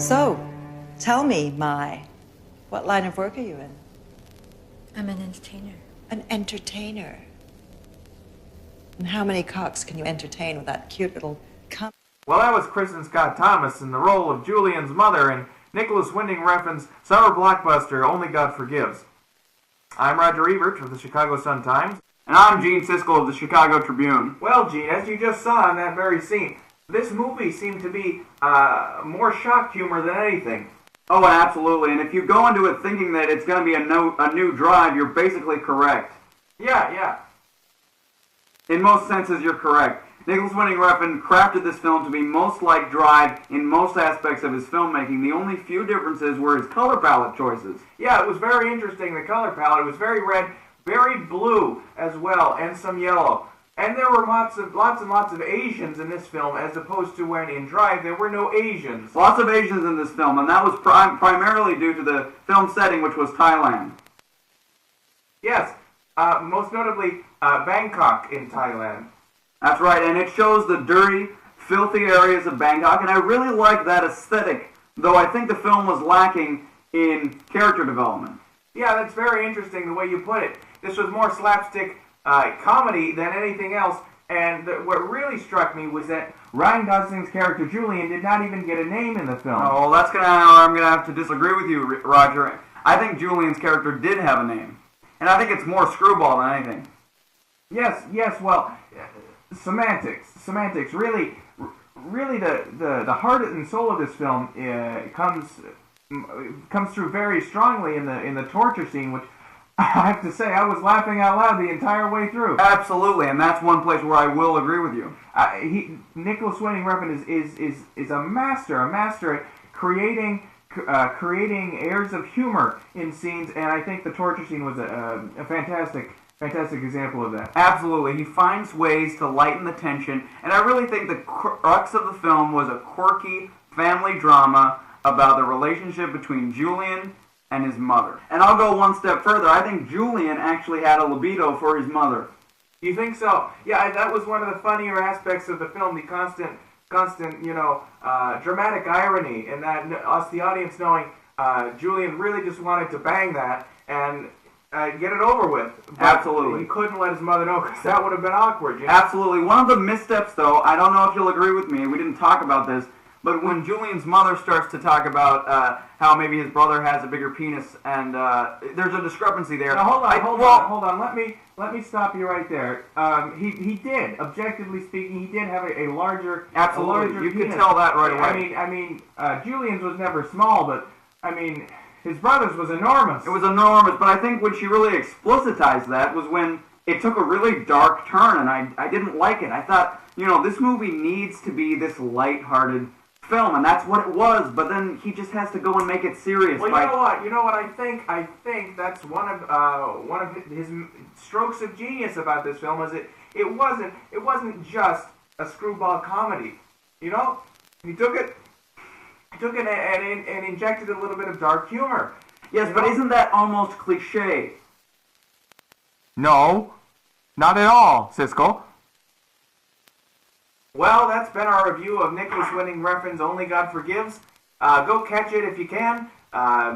So, tell me, Mai, what line of work are you in? I'm an entertainer. An entertainer. And how many cocks can you entertain with that cute little cunt? Well, that was Kristen Scott Thomas in the role of Julian's mother in Nicholas Winding Refn's summer blockbuster, Only God Forgives. I'm Roger Ebert of the Chicago Sun-Times. And I'm Gene Siskel of the Chicago Tribune. Well, Gene, as you just saw in that very scene, this movie seemed to be more shock humor than anything. Oh, absolutely. And if you go into it thinking that it's going to be a new Drive, you're basically correct. Yeah. In most senses, you're correct. Nicholas Winding Refn crafted this film to be most like Drive in most aspects of his filmmaking. The only few differences were his color palette choices. Yeah, it was very interesting, the color palette. It was very red, very blue as well, and some yellow. And there were lots and lots of Asians in this film, as opposed to when in Drive there were no Asians. Lots of Asians in this film, and that was primarily due to the film setting, which was Thailand. Yes, most notably Bangkok in Thailand. That's right, and it shows the dirty, filthy areas of Bangkok, and I really like that aesthetic, though I think the film was lacking in character development. Yeah, that's very interesting the way you put it. This was more slapstick comedy than anything else, and what really struck me was that Ryan Gosling's character Julian did not even get a name in the film. Oh, that's I'm gonna have to disagree with you, Roger. I think Julian's character did have a name, and I think it's more screwball than anything. Yes. Well, semantics. Really, the heart and soul of this film comes through very strongly in the torture scene, which I have to say I was laughing out loud the entire way through. Absolutely, and that's one place where I will agree with you. Nicholas Winding Refn is a master at creating airs of humor in scenes, and I think the torture scene was a fantastic example of that. Absolutely. He finds ways to lighten the tension, and I really think the crux of the film was a quirky family drama about the relationship between Julian and his mother. And I'll go one step further. I think Julian actually had a libido for his mother. You think so? Yeah, that was one of the funnier aspects of the film, the constant, dramatic irony, and that us, the audience, knowing Julian really just wanted to bang that and get it over with. But absolutely. He couldn't let his mother know because that would have been awkward. You know? Absolutely. One of the missteps, though, I don't know if you'll agree with me, we didn't talk about this, but when Julian's mother starts to talk about how maybe his brother has a bigger penis, and there's a discrepancy there. Now, hold on. Let me stop you right there. He did, objectively speaking, he did have a larger. Absolutely, a larger you penis. can tell that right away. I mean, Julian's was never small, but his brother's was enormous. It was enormous, but I think when she really explicitized that was when it took a really dark turn, and I didn't like it. I thought, this movie needs to be this lighthearted film, and that's what it was, but then he just has to go and make it serious. Well, you know what I think that's one of his strokes of genius about this film is it wasn't just a screwball comedy. He took it and injected a little bit of dark humor. Yes, but isn't that almost cliche? No, not at all, Siskel. Well, that's been our review of Nicholas Winding Refn's Only God Forgives. Go catch it if you can.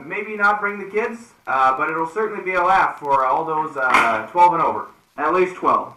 Maybe not bring the kids, but it'll certainly be a laugh for all those 12 and over. At least 12.